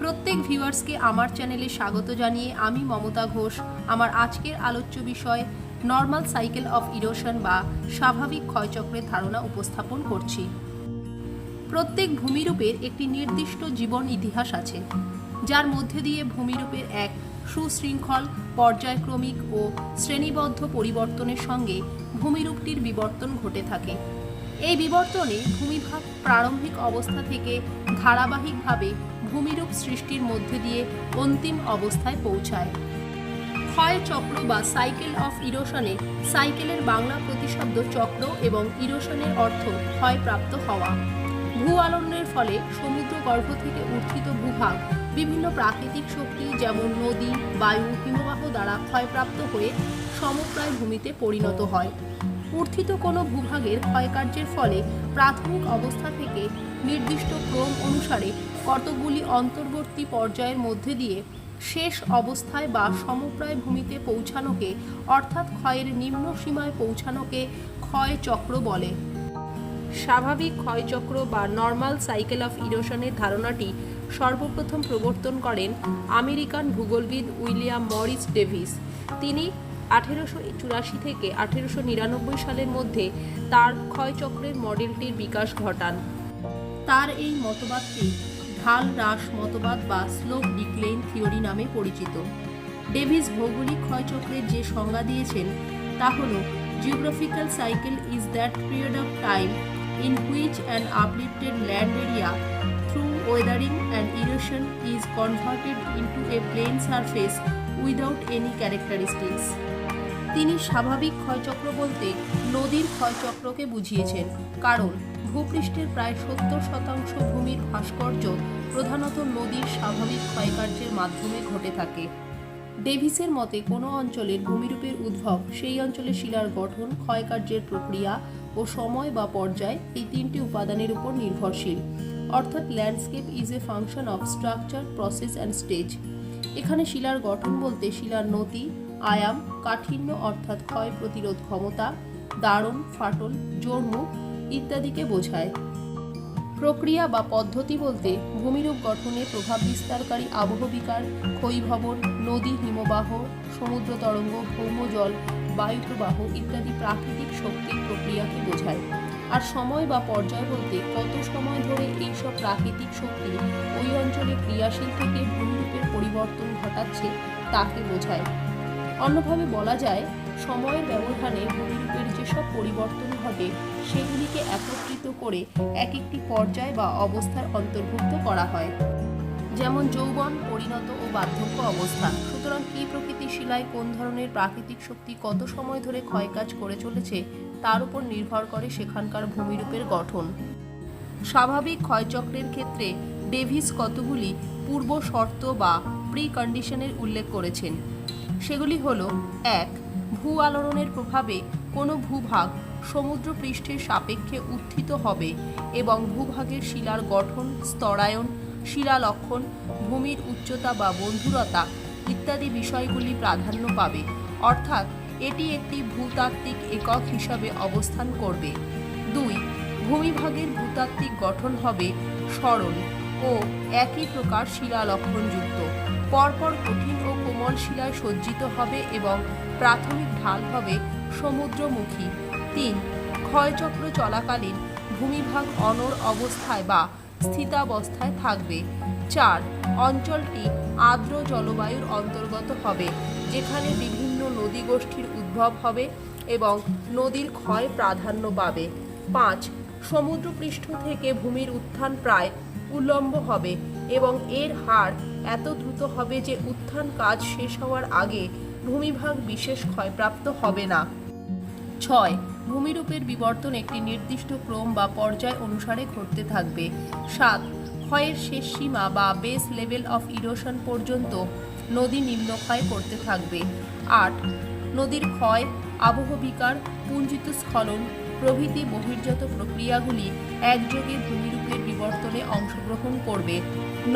প্রত্যেক ভিউয়ার্সকে আমার চ্যানেলে স্বাগত জানিয়ে আমি মমতা ঘোষ আমার আজকের আলোচ্য বিষয় নর্মাল সাইকেল অফ ইরোশন বা স্বাভাবিক ক্ষয়চক্রের ধারণা উপস্থাপন করছি। প্রত্যেক ভূমিরূপের একটি নির্দিষ্ট জীবন ইতিহাস আছে, যার মধ্যে দিয়ে ভূমিরূপের এক সুশৃঙ্খল পর্যায়ক্রমিক ও শ্রেণীবদ্ধ পরিবর্তনের সঙ্গে ভূমিরূপটির বিবর্তন ঘটে থাকে। এই বিবর্তনে ভূমিভাগ প্রারম্ভিক অবস্থা থেকে ধারাবাহিকভাবে ভূমিরূপ সৃষ্টির মধ্যে দিয়ে অন্তিম অবস্থায় পৌঁছায়। ক্ষয় চক্র বা সাইকেল অফ ইরোশনে সাইকেলের বাংলা প্রতিশব্দ চক্র এবং ইরোশনের অর্থ ক্ষয়প্রাপ্ত হওয়া। ভূ আলোড়নের ফলে সমুদ্রগর্ভ থেকে উত্থিত ভূভাগ বিভিন্ন প্রাকৃতিক শক্তি যেমন নদী, বায়ু, হিমবাহ দ্বারা ক্ষয়প্রাপ্ত হয়ে সমপ্রায় ভূমিতে পরিণত হয়। উত্থিত কোনো ভূভাগের ক্ষয়কার্যের ফলে প্রাথমিক অবস্থা থেকে নির্দিষ্ট ক্রম অনুসারে কতকগুলি অন্তর্বর্তী পর্যায়ের মধ্যে দিয়ে শেষ অবস্থায় বা সমপ্রায় ভূমিতে পৌঁছানোকে অর্থাৎ ক্ষয়ের নিম্ন সীমায় পৌঁছানোকে ক্ষয় চক্র বলে। স্বাভাবিক ক্ষয়চক্র বা নর্মাল সাইকেল অফ ইরোশনের ধারণাটি সর্বপ্রথম প্রবর্তন করেন আমেরিকান ভূগোলবিদ উইলিয়াম মরিস ডেভিস। তিনি 1884 থেকে 1899 সালের মধ্যে তার ক্ষয়চক্রের মডেলটির বিকাশ ঘটান। তার এই মতবাদটি ঢাল হ্রাস মতবাদ বা স্লোপ ডিক্লেইন থিওরি নামে পরিচিত। ডেভিস ভৌগোলিক ক্ষয়চক্রের যে সংজ্ঞা দিয়েছেন তা হল, geographical cycle is that period of time in which an uplifted land area through weathering and erosion is converted into a plain surface without any characteristics. তিনি স্বাভাবিক ক্ষয়চক্র বলতে নদীর ক্ষয়চক্রকে বুঝিয়েছেন, কারণ ভূপৃষ্ঠের প্রায় 70% ভূমির ভাস্কর্য প্রধানত নদীর স্বাভাবিক ক্ষয়কার্যের মাধ্যমে ঘটে থাকে। ডেভিসের মতে কোনো অঞ্চলের ভূমিরূপের উদ্ভব সেই অঞ্চলের শিলার গঠন, ক্ষয়কার্যের প্রক্রিয়া ও সময় বা পর্যায় এই তিনটি উপাদানের উপর নির্ভরশীল। অর্থাৎ landscape is a function of structure, process and stage. এখানে শিলার গঠন বলতে শিলার নতি, আয়াম, কাঠিন্য অর্থাৎ ক্ষয় প্রতিরোধ ক্ষমতা, দারণ, ফাটল, জোড়মুখ ইত্যাদিকে বোঝায়। প্রক্রিয়া বা পদ্ধতি বলতে ভূমিরূপ গঠনে প্রভাব বিস্তারকারী আবহবিকার, ক্ষয়ীভবন, নদী, হিমবাহ, সমুদ্র তরঙ্গ, ভৌমজল, বায়ুপ্রবাহ ইত্যাদি প্রাকৃতিক শক্তির প্রক্রিয়াকে বোঝায়। আর সময় বা পর্যায় বলতে কত সময় ধরে এইসব প্রাকৃতিক শক্তি ওই অঞ্চলে ক্রিয়াশীল থেকে ভূমিরূপের পরিবর্তন ঘটাচ্ছে তাকে বোঝায়। অন্যভাবে বলা যায়, সময়ের ব্যবধানে ভূমিরূপের যেসব পরিবর্তন ঘটে সেগুলিকে একত্রিত করে এক একটি পর্যায় বা অবস্থার অন্তর্ভুক্ত করা হয়, যেমন যৌবন, পরিণত ও বার্ধক্য অবস্থা। সুতরাং কি প্রকৃতির শিলায় কোন ধরনের প্রাকৃতিক শক্তি কত সময় ধরে ক্ষয়কাজ করে চলেছে তার উপর নির্ভর করে সেখানকার ভূমিরূপের গঠন। স্বাভাবিক ক্ষয়চক্রের ক্ষেত্রে ডেভিস কতগুলি পূর্ব শর্ত বা প্রি কন্ডিশনের উল্লেখ করেছেন। সেগুলি হল: 1. ভূ আলোড়নের প্রভাবে কোনো ভূভাগ সমুদ্র পৃষ্ঠের সাপেক্ষে উত্থিত হবে এবং ভূভাগের শিলার গঠন, স্তরায়ন, শিলালক্ষণ, ভূমির উচ্চতা বা বন্ধুরতা ইত্যাদি বিষয়গুলি প্রাধান্য পাবে, অর্থাৎ এটি একটি ভূতাত্ত্বিক একক হিসাবে অবস্থান করবে। 2. ভূমিভাগের ভূতাত্ত্বিক গঠন হবে সরল ও একই প্রকার শিলালক্ষণযুক্ত, পরপর কঠিন ও কোমল শিলায় সজ্জিত হবে এবং প্রাথমিক ঢাল হবে সমুদ্রমুখী। 3. ক্ষয়চক্র চলাকালীন ভূমিভাগ অনড় অবস্থায় বা স্থিতাবস্থায় থাকবে। 4. অঞ্চলটি আর্দ্র জলবায়ুর অন্তর্গত হবে, যেখানে বিভিন্ন নদীগোষ্ঠীর উদ্ভব হবে এবং নদীর ক্ষয় প্রাধান্য পাবে। 5. সমুদ্রপৃষ্ঠ থেকে ভূমির উত্থান প্রায় উল্লম্ব হবে এবং এর হার এত দ্রুত হবে যে উত্থান কাজ শেষ হওয়ার আগে ভূমিভাগ বিশেষ ক্ষয়প্রাপ্ত হবে না। 6. ভূমিরূপের বিবর্তন একটি নির্দিষ্ট ক্রম বা পর্যায় অনুসারে ঘটতে থাকবে। 7. ক্ষয়ের শেষ সীমা বা বেস লেভেল অফ ইরোশন পর্যন্ত নদী নিম্নক্ষয় করতে থাকবে। 8. নদীর ক্ষয়, আবহবিকার, পুঞ্জিত স্খলন প্রভৃতি বহির্জাত প্রক্রিয়াগুলি একযোগে ভূমিরূপের বিবর্তনে অংশগ্রহণ করবে।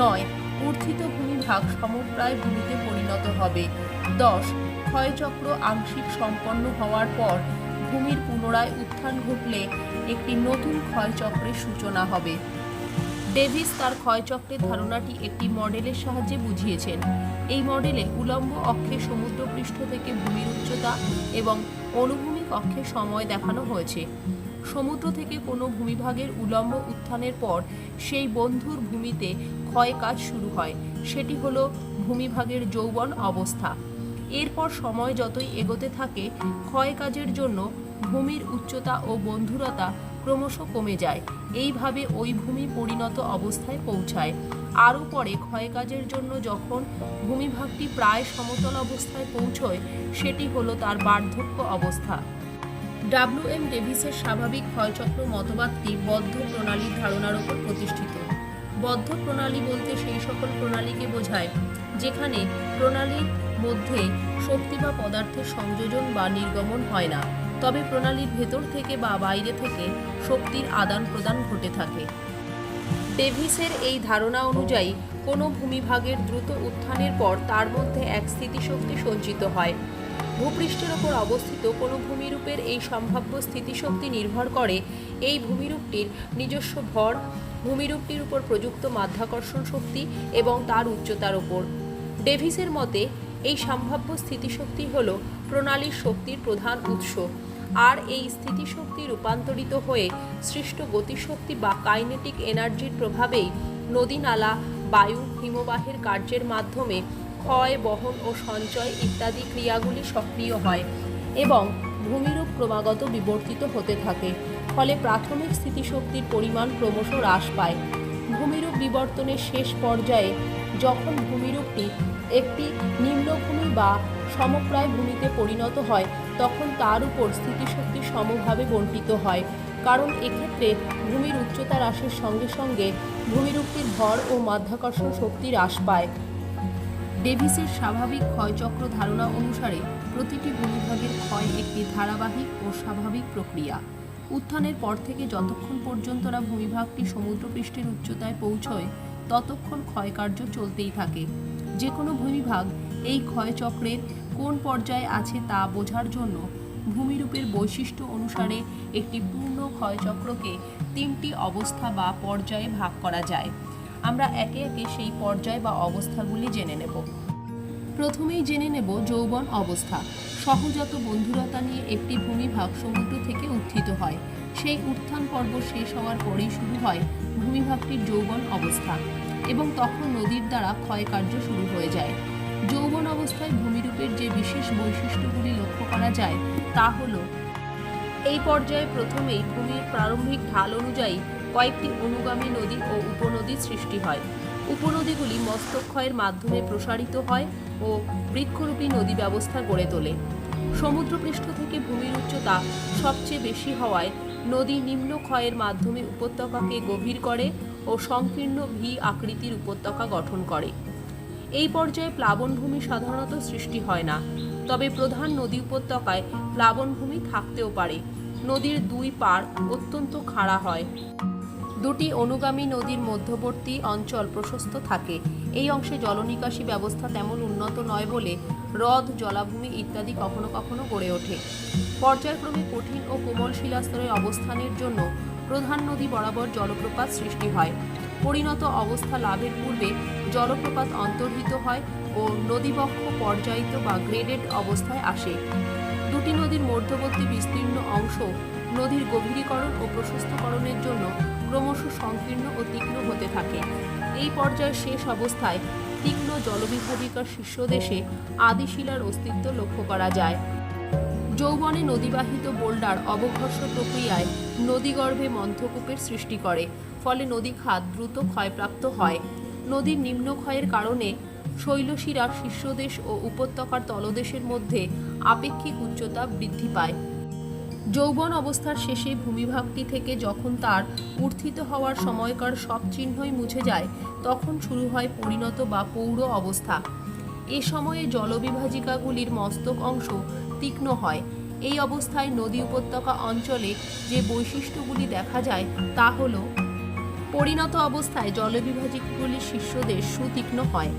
9. উত্থিত ভূমিভাগ সমপ্রায় ভূমিতে পরিণত হবে। 10. ক্ষয়চক্র আংশিক সম্পন্ন হওয়ার পর ভূমির পুনরায় উত্থান ঘটলে একটি নতুন ক্ষয়চক্রের সূচনা হবে। ডেভিস তার ক্ষয়চক্রের ধারণাটি একটি মডেলের সাহায্যে বুঝিয়েছেন। এই মডেলে উলম্ব অক্ষে সমুদ্রপৃষ্ঠ থেকে ভূমির উচ্চতা এবং অনুভূমিক অক্ষে সময় দেখানো হয়েছে। সমুদ্র থেকে কোনো ভূমিভাগের উলম্ব উত্থানের পর সেই বন্ধুর ভূমিতে ক্ষয় কাজ শুরু হয়, সেটি হলো ভূমিভাগের যৌবন অবস্থা। এরপর সময় যতই এগোতে থাকে ক্ষয় কাজের জন্য ভূমির উচ্চতা ও বন্ধুরতা ক্রমশ কমে যায়। এইভাবে ওই ভূমি পরিণত অবস্থায় পৌঁছায়। আরও পরে ক্ষয়কাজের জন্য যখন ভূমিভাগটি প্রায় সমতল অবস্থায় পৌঁছয়, সেটি হলো তার বার্ধক্য অবস্থা। ডব্লিউ.এম. ডেভিসের স্বাভাবিক ক্ষয়চক্র মতবাদটি বদ্ধ প্রণালীর ধারণার উপর প্রতিষ্ঠিত। বদ্ধ প্রণালী বলতে সেই সকল প্রণালীকে বোঝায় যেখানে প্রণালীর মধ্যে শক্তি বা পদার্থের সংযোজন বা নির্গমন হয় না, তবে প্রণালীর ভেতর থেকে বা বাইরে থেকে শক্তির আদান প্রদান ঘটে থাকে। ডেভিসের এই ধারণা অনুযায়ী কোনো ভূমিভাগের দ্রুত উত্থানের পর তার মধ্যে এক স্থিতিশক্তি সঞ্চিত হয়। ভূপৃষ্ঠের ওপর অবস্থিত কোনো ভূমিরূপের এই সম্ভাব্য স্থিতিশক্তি নির্ভর করে এই ভূমিরূপটির নিজস্ব ভর, ভূমিরূপটির উপর প্রযুক্ত মাধ্যাকর্ষণ শক্তি এবং তার উচ্চতার ওপর। ডেভিসের মতে এই সম্ভাব্য স্থিতিশক্তি হল প্রণালীর শক্তির প্রধান উৎস, আর এই স্থিতিশক্তি রূপান্তরিত হয়ে সৃষ্ট গতিশক্তি বা কাইনেটিক এনার্জির প্রভাবেই নদী, নালা, বায়ু, হিমবাহের কার্যের মাধ্যমে ক্ষয়, বহন ও সঞ্চয় ইত্যাদি ক্রিয়াগুলি সক্রিয় হয় এবং ভূমিরূপ ক্রমাগত বিবর্তিত হতে থাকে। ফলে প্রাথমিক স্থিতিশক্তির পরিমাণ ক্রমশ হ্রাস পায়। ভূমিরূপ বিবর্তনের শেষ পর্যায়ে যখন ভূমিরূপটি একটি নিম্নভূমি বা সমপ্রায় ভূমিতে পরিণত হয়, তখন তার উপর স্থিতিশক্তি সমভাবে বণ্টিত হয়, কারণ এক্ষেত্রে ভূমির উচ্চতা হ্রাসের সঙ্গে সঙ্গে ভূমিরূপটির ভর ও মাধ্যাকর্ষণ শক্তি হ্রাস পায়। ডেভিসের স্বাভাবিক ক্ষয়চক্র ধারণা অনুসারে প্রতিটি ভূমিভাগের ক্ষয় একটি ধারাবাহিক ও স্বাভাবিক প্রক্রিয়া। উত্থানের পর থেকে যতক্ষণ পর্যন্ত না ভূমিভাগটি সমুদ্রপৃষ্ঠের উচ্চতায় পৌঁছয়, ততক্ষণ ক্ষয়কার্য চলতেই থাকে। যে কোনো ভূমিভাগ এই ক্ষয়চক্রের কোন পর্যায়ে আছে তা বোঝার জন্য ভূমিরূপের বৈশিষ্ট্য অনুসারে একটি পূর্ণ ক্ষয়চক্রকে 3টি অবস্থা বা পর্যায়ে ভাগ করা যায়। আমরা একে একে সেই পর্যায় বা অবস্থাগুলি জেনে নেব। প্রথমেই জেনে নেব যৌবন অবস্থা। সহজাত বন্ধুরতা নিয়ে একটি ভূমিভাগ সমুদ্র থেকে উত্থিত হয়। সেই উত্থান পর্ব শেষ হওয়ার পরেই শুরু হয় ভূমিভাগটির যৌবন অবস্থা এবং তখন নদীর দ্বারা ক্ষয়কার্য শুরু হয়ে যায়। যৌবন অবস্থায় ভূমিরূপের যে বিশেষ বৈশিষ্ট্যগুলি লক্ষ্য করা যায় তা হল, এই পর্যায়ে প্রথমেই ভূমির প্রারম্ভিক ঢাল অনুযায়ী কয়েকটি অনুগামী নদী ও উপনদীর সৃষ্টি হয়। উপনদীগুলি মস্তক্ষয়ের মাধ্যমে প্রসারিত হয় ও বৃক্ষরূপী নদী ব্যবস্থা গড়ে তোলে। সমুদ্রপৃষ্ঠ থেকে ভূমির উচ্চতা সবচেয়ে বেশি হওয়ায় নদী নিম্ন ক্ষয়ের মাধ্যমে উপত্যকাকে গভীর করে ও সংকীর্ণ ভি আকৃতির উপত্যকা গঠন করে। এই পর্যায়ে প্লাবনভূমি সাধারণত সৃষ্টি হয় না, তবে প্রধান নদী উপত্যকায় প্লাবনভূমি থাকতেও পারে। নদীর দুই পাড় অত্যন্ত খাড়া হয়। দুটি অনুগামী নদীর মধ্যবর্তী অঞ্চল প্রশস্ত থাকে। এই অংশে জলনিকাশি ব্যবস্থা তেমন উন্নত নয় বলে হ্রদ, জলাভূমি ইত্যাদি কখনো কখনো গড়ে ওঠে। পর্যায়ক্রমে কঠিন ও কোমল শিলাস্তরের অবস্থানের জন্য প্রধান নদী বরাবর জলপ্রপাত সৃষ্টি হয়। পরিণত অবস্থা লাভের পূর্বে জলপ্রপাত অন্তর্হিত হয় ও নদীবক্ষ পর্যায়িত বা গ্রেডেড অবস্থায় আসে। দুটি নদীর মধ্যবর্তী বিস্তীর্ণ অংশ নদীর গভীরীকরণ ও প্রশস্তকরণের জন্য ক্রমশ সংকীর্ণ ও তীক্ষ্ণ হতে থাকে। এই পর্যায়ের শেষ অবস্থায় তীক্ষ্ণ জলবিভাজিকার শীর্ষদেশে আদিশিলার অস্তিত্ব লক্ষ্য করা যায়। যৌবনে নদীবাহিত বোল্ডার অবঘর্ষ প্রক্রিয়ায় নদীগর্ভে মন্থকূপের সৃষ্টি করে, ফলে নদীখাত দ্রুত ক্ষয়প্রাপ্ত হয়। নদীর নিম্নক্ষয়ের কারণে শৈলশিরার শীর্ষদেশ ও উপত্যকার তলদেশের মধ্যে আপেক্ষিক উচ্চতা বৃদ্ধি পায়। যৌবন অবস্থার শেষে ভূমিভাগটি থেকে যখন তার উত্থিত হওয়ার সময়কার সব চিহ্নই মুছে যায়, তখন শুরু হয় পরিণত বা পৌঢ় অবস্থা। এ সময়ে জলবিভাজিকাগুলির মস্তক অংশ তীক্ষ্ণ হয়। এই অবস্থায় নদী উপত্যকা অঞ্চলে যে বৈশিষ্ট্যগুলি দেখা যায় তা হল, পরিণত অবস্থায় জলবিভাজিকাগুলির শীর্ষদেশ সুতীক্ষ্ণ হয়,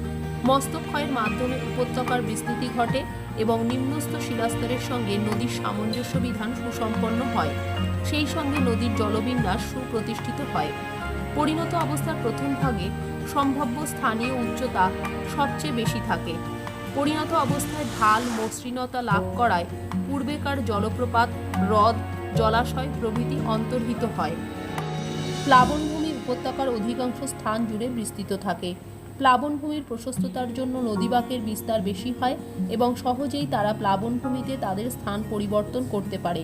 মস্তক্ষয়ের মাধ্যমে উপত্যকার বিস্তৃতি ঘটে এবং নিম্নস্থ শিলাস্তরের সঙ্গে নদীর সামঞ্জস্য বিধান সুসম্পন্ন হয়। সেই সঙ্গে নদীর জলবিন্যাস সুপ্রতিষ্ঠিত হয়। পরিণত অবস্থার প্রথম ভাগে সম্ভাব্য স্থানীয় উচ্চতা সবচেয়ে বেশি থাকে। পরিণত অবস্থায় ঢাল মসৃণতা লাভ করায় পূর্বেকার জলপ্রপাত, হ্রদ, জলাশয় প্রভৃতি অন্তর্হিত হয়। প্লাবনভূমি উপত্যকার অধিকাংশ স্থান জুড়ে বিস্তৃত থাকে। প্লাবনভূমির প্রশস্ততার জন্য নদীবাঁকের বিস্তার বেশি হয় এবং সহজেই তারা প্লাবনভূমিতে তাদের স্থান পরিবর্তন করতে পারে।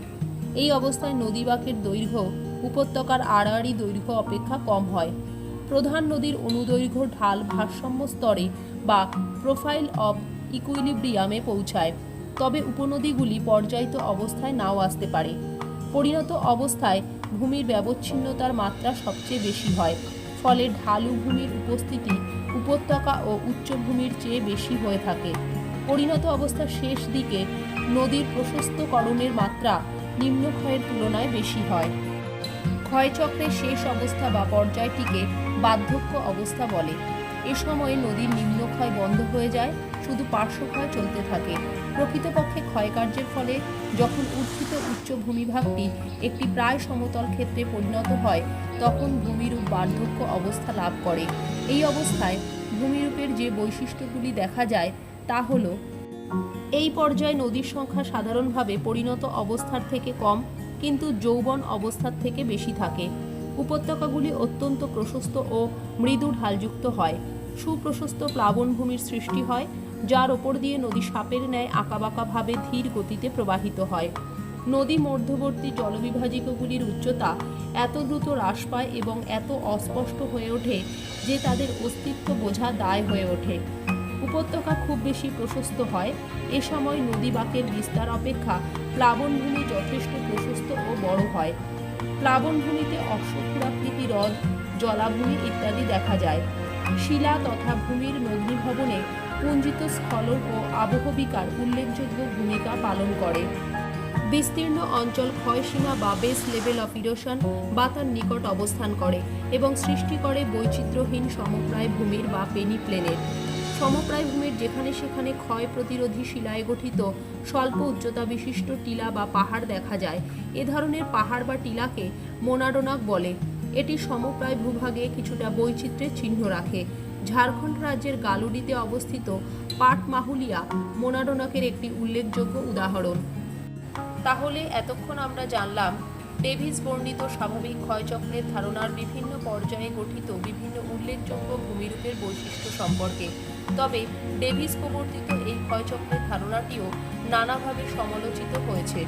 এই অবস্থায় নদীবাঁকের দৈর্ঘ্য উপত্যকার আড়াআড়ি দৈর্ঘ্য অপেক্ষা কম হয়। প্রধান নদীর অনুদৈর্ঘ্য ঢাল ভারসাম্য স্তরে বা প্রোফাইল অব ইকুইলিব্রিয়ামে পৌঁছায়, তবে উপনদীগুলি পর্যায়িত অবস্থায় নাও আসতে পারে। পরিণত অবস্থায় ভূমির ব্যবচ্ছিন্নতার মাত্রা সবচেয়ে বেশি হয়, ফলে ঢালু ভূমির উপস্থিতি উপত্যকা ও উচ্চভূমির চেয়ে বেশি হয়ে থাকে। পরিণত অবস্থার শেষ দিকে নদীর প্রশস্তকরণের মাত্রা নিম্নক্ষয়ের তুলনায় বেশি হয়। ক্ষয়চক্রের শেষ অবস্থা বা পর্যায়টিকে বার্ধক্য অবস্থা বলে। এ সময়ে নদীর নিম্নক্ষয় বন্ধ হয়ে যায়, শুধু পার্শ্বক্ষয় চলতে থাকে। প্রকৃতপক্ষে ক্ষয়কার্যের ফলে যখন উত্থিত উচ্চ ভূমিভাগটি একটি প্রায় সমতল ক্ষেত্রে পরিণত হয়, তখন ভূমিরূপ বার্ধক্য অবস্থা লাভ করে। এই অবস্থায় ভূমিরূপের যে বৈশিষ্ট্যগুলি দেখা যায় তা হল: এই পর্যায়ে নদীর সংখ্যা সাধারণভাবে পরিণত অবস্থার থেকে কম, কিন্তু যৌবন অবস্থার থেকে বেশি থাকে। উপত্যকাগুলি অত্যন্ত প্রশস্ত ও মৃদু ঢালযুক্ত হয়। সুপ্রশস্ত প্লাবনভূমির সৃষ্টি হয়, যার ওপর দিয়ে নদী সাপের ন্যায় আঁকাবাঁকাভাবে ধীর গতিতে প্রবাহিত হয়। নদী মধ্যবর্তী জলবিভাজিকাগুলির উচ্চতা এত দ্রুত হ্রাস পায় এবং এত অস্পষ্ট হয়ে ওঠে যে তাদের অস্তিত্ব বোঝা দায় হয়ে ওঠে। উপত্যকা খুব বেশি প্রশস্ত হয়। এ সময় নদীবাঁকের বিস্তার অপেক্ষা প্লাবনভূমি যথেষ্ট প্রশস্ত ও বড় হয়। প্লাবনভূমিতে অশ্বক্ষুরাকৃতি হ্রদ, জলাভূমি ইত্যাদি দেখা যায়। শিলা তথা ভূমির নগ্নীভবনে পুঞ্জিত স্খলন ও আবহবিকার উল্লেখযোগ্য ভূমিকা পালন করে। বিস্তীর্ণ অঞ্চল ক্ষয়সীমা বা বেস লেভেল অফ ইরোশন বা তার নিকট অবস্থান করে এবং সৃষ্টি করে বৈচিত্র্যহীন সমপ্রায় ভূমির বা পেনি প্লেনের। সমপ্রায় ভূমির যেখানে সেখানে ক্ষয় প্রতিরোধী শিলায় গঠিত স্বল্প উচ্চতা বিশিষ্ট টিলা বা পাহাড় দেখা যায়। এ ধরনের পাহাড় বা টিলাকে মোনাডোনাক বলে। এটি সমপ্রায় ভূভাগে কিছুটা বৈচিত্র্যের চিহ্ন রাখে। ঝাড়খণ্ড রাজ্যের গালুডিতে অবস্থিত পাটমাহুলিয়া মোনাডোনাকের একটি উল্লেখযোগ্য উদাহরণ। তাহলে এতক্ষণ আমরা জানলাম ডেভিস বর্ণিত স্বাভাবিক ক্ষয়চক্রের ধারণার বিভিন্ন পর্যায়ে গঠিত বিভিন্ন উল্লেখযোগ্য ভূমিরূপের বৈশিষ্ট্য সম্পর্কে। তবে ডেভিস প্রবর্তিত এই ক্ষয়চক্রের ধারণাটিও নানাভাবে সমালোচিত হয়েছে।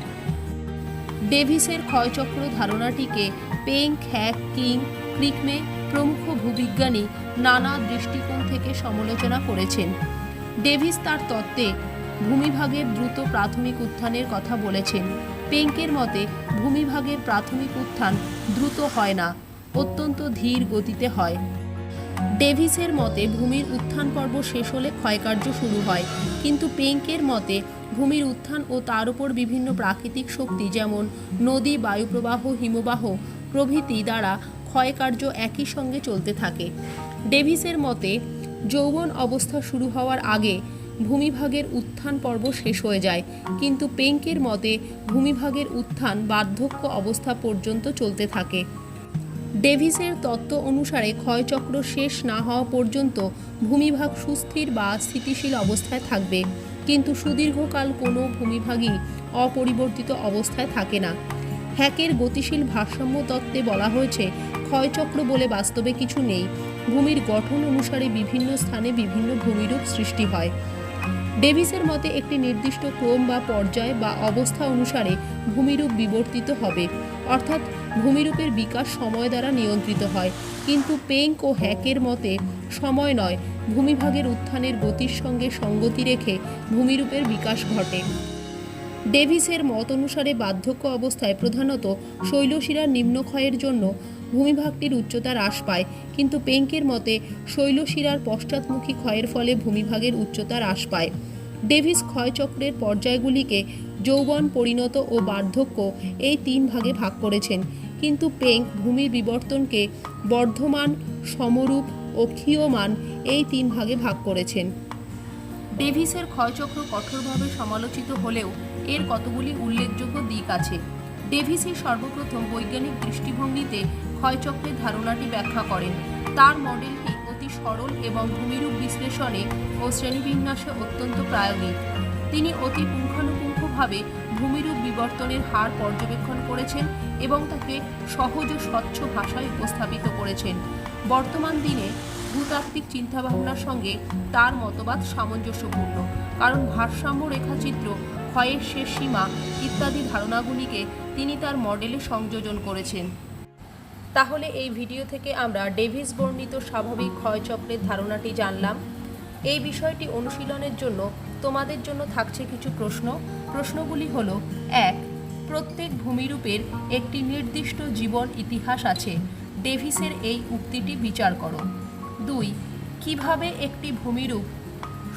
ডেভিসের ক্ষয়চক্র ধারণাটিকে পেঙ্ক, হ্যাক, কিং, ক্রিকমে প্রমুখ ভূবিজ্ঞানী নানা দৃষ্টিকোণ থেকে সমালোচনা করেছেন। ডেভিস তার তত্ত্বে ভূমিভাগের দ্রুত প্রাথমিক উত্থানের কথা বলেছেন। পেঙ্কের মতে ভূমিভাগের প্রাথমিক উত্থান দ্রুত হয় না, অত্যন্ত ধীর গতিতে হয়। ডেভিসের মতে ভূমির উত্থান পর্ব শেষ হলে ক্ষয়কার্য শুরু হয়, কিন্তু পেঙ্কের মতে ভূমির উত্থান ও তার উপর বিভিন্ন প্রাকৃতিক শক্তি যেমন নদী, বায়ুপ্রবাহ, হিমবাহ প্রভৃতি দ্বারা ক্ষয়কার্য একই সঙ্গে চলতে থাকে। ডেভিসের মতে যৌবন অবস্থা শুরু হওয়ার আগে ভূমিভাগের উত্থান পর্ব শেষ হয়ে যায়, কিন্তু পেঙ্কের মতে ভূমিভাগের উত্থান বার্ধক্য অবস্থা পর্যন্ত চলতে থাকে। ডেভিসের তত্ত্ব অনুসারে ক্ষয়চক্র শেষ না হওয়া পর্যন্ত ভূমিভাগ সুস্থির বা স্থিতিশীল অবস্থায় থাকবে, কিন্তু সুদীর্ঘকাল কোনো ভূমিভাগই অপরিবর্তিত অবস্থায় থাকে না। হ্যাকের গতিশীল ভারসাম্য তত্ত্বে বলা হয়েছে ক্ষয়চক্র বলে বাস্তবে কিছু নেই। ভূমির গঠন অনুসারে বিভিন্ন স্থানে বিভিন্ন ভূমিরূপ সৃষ্টি হয়। ডেভিসের মতে একটি নির্দিষ্ট ক্রম বা পর্যায় বা অবস্থা অনুসারে ভূমিরূপ বিবর্তিত হবে, অর্থাৎ ভূমিরূপের বিকাশ সময় দ্বারা নিয়ন্ত্রিত হয়। কিন্তু পেঙ্ক ও হ্যাকের মতে সময় নয়, ভূমিভাগের উত্থানের গতির সঙ্গে সঙ্গতি রেখে ভূমিরূপের বিকাশ ঘটে। ডেভিসের মত অনুসারে বার্ধক্য অবস্থায় প্রধানত শৈলশিরার নিম্নক্ষয়ের জন্য ভূমিভাগটির উচ্চতা হ্রাস পায়, কিন্তু পেঙ্কের মতে শৈলশিরার পশ্চাৎমুখী ক্ষয়ের ফলে ভূমিভাগের উচ্চতা হ্রাস পায়। ডেভিস ক্ষয়চক্রের পর্যায়গুলিকে যৌবন, পরিণত ও বার্ধক্য এই তিন ভাগে ভাগ করেছেন, কিন্তু পেঙ্ক ভূমির বিবর্তনকে বর্ধমান, সমরূপ ও ক্ষীয়মান এই তিন ভাগে ভাগ করেছেন। ডেভিসের ক্ষয়চক্র কঠোরভাবে সমালোচিত হলেও এর কতগুলি উল্লেখযোগ্য দিক আছে। ডেভিসই সর্বপ্রথম বৈজ্ঞানিক দৃষ্টিভঙ্গিতে ক্ষয়চক্রের ধারণাটি ব্যাখ্যা করেন। তার মডেলটি অতি সরল এবং ভূমিরূপ বিশ্লেষণে ও শ্রেণীবিন্যাসে অত্যন্ত প্রায়োগিক। তিনি অতি পুঙ্খানুপুঙ্খভাবে ভূমিরূপ বিবর্তনের হার পর্যবেক্ষণ করেছেন এবং তাকে সহজ ও স্বচ্ছ ভাষায় উপস্থাপিত করেছেন। বর্তমান দিনে ভূতাত্ত্বিক চিন্তাভাবনার সঙ্গে তার মতবাদ সামঞ্জস্যপূর্ণ, কারণ ভারসাম্য রেখাচিত্র, ক্ষয়ের শেষ সীমা ইত্যাদি ধারণাগুলিকে তিনি তার মডেলে সংযোজন করেছেন। তাহলে এই ভিডিও থেকে আমরা ডেভিস বর্ণিত স্বাভাবিক ক্ষয়চক্রের ধারণাটি জানলাম। এই বিষয়টি অনুশীলনের জন্য তোমাদের জন্য থাকছে কিছু প্রশ্নগুলি হলো: 1. প্রত্যেক ভূমিরূপের একটি নির্দিষ্ট জীবন ইতিহাস আছে, ডেভিসের এই উক্তিটি বিচার করো। 2. কিভাবে একটি ভূমিরূপ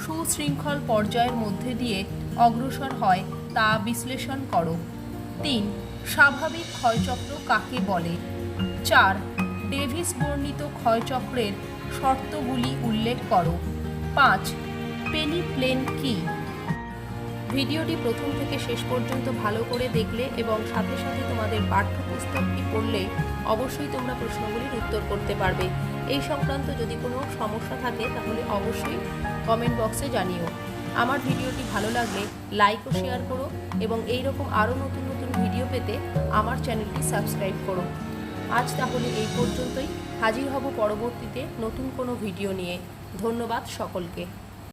সুশৃঙ্খল পর্যায়ের মধ্যে দিয়ে অগ্রসর হয় তা বিশ্লেষণ করো। 3. স্বাভাবিক ক্ষয়চক্র কাকে বলে? 4. ডেভিস বর্ণিত ক্ষয়চক্রের শর্তগুলি উল্লেখ করো। 5. পেনিপ্লেন কি? ভিডিওটি প্রথম থেকে শেষ পর্যন্ত ভালো করে দেখলে এবং সাথে সাথে তোমাদের পাঠ্যপুস্তকটি পড়লে অবশ্যই তোমরা প্রশ্নগুলির উত্তর করতে পারবে। এই সংক্রান্ত যদি কোনো সমস্যা থাকে তাহলে অবশ্যই কমেন্ট বক্সে জানিও। আমার ভিডিওটি ভালো লাগলে লাইক ও শেয়ার করো এবং এই রকম আরও নতুন নতুন ভিডিও পেতে আমার চ্যানেলটি সাবস্ক্রাইব করো। আজ তাহলে এই পর্যন্তই। হাজির হব পরবর্তীতে নতুন কোনো ভিডিও নিয়ে। ধন্যবাদ সকলকে।